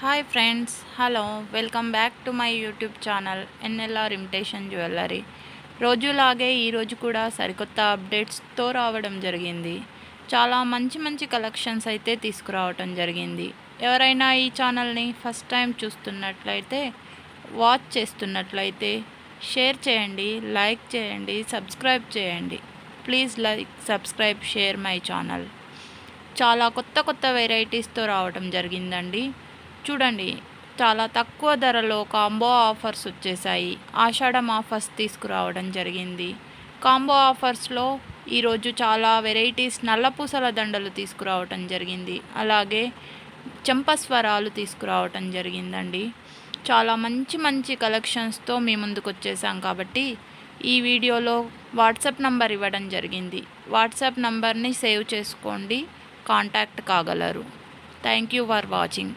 Hi friends, hello, welcome back to my YouTube channel NLR imitation jewellery. రోజులాగే ఈరోజు కూడా సరికొత్త అప్డేట్స్తో రావడం జరిగింది. చాలా మంచి మంచి కలెక్షన్స్ అయితే తీసుకురావడం జరిగింది. ఎవరైనా ఈ ఛానల్ని ఫస్ట్ టైం చూస్తున్నట్లయితే, వాచ్ చేస్తున్నట్లయితే షేర్ చేయండి, లైక్ చేయండి, సబ్స్క్రైబ్ చేయండి. Please like, subscribe, share my channel. చాలా కొత్త కొత్త వెరైటీస్తో రావడం జరిగిందండి. చూడండి, చాలా తక్కువ ధరలో కాంబో ఆఫర్స్ వచ్చేసాయి. ఆషాఢం ఆఫర్స్ తీసుకురావడం జరిగింది. కాంబో ఆఫర్స్లో ఈరోజు చాలా వెరైటీస్ నల్లపూసల దండలు తీసుకురావడం జరిగింది. అలాగే చెంపస్వరాలు తీసుకురావడం జరిగిందండి. చాలా మంచి మంచి కలెక్షన్స్తో మీ ముందుకు వచ్చేసాం కాబట్టి ఈ వీడియోలో వాట్సాప్ నంబర్ ఇవ్వడం జరిగింది. వాట్సాప్ నంబర్ని సేవ్ చేసుకోండి, కాంటాక్ట్ కాగలరు. Thank you for watching.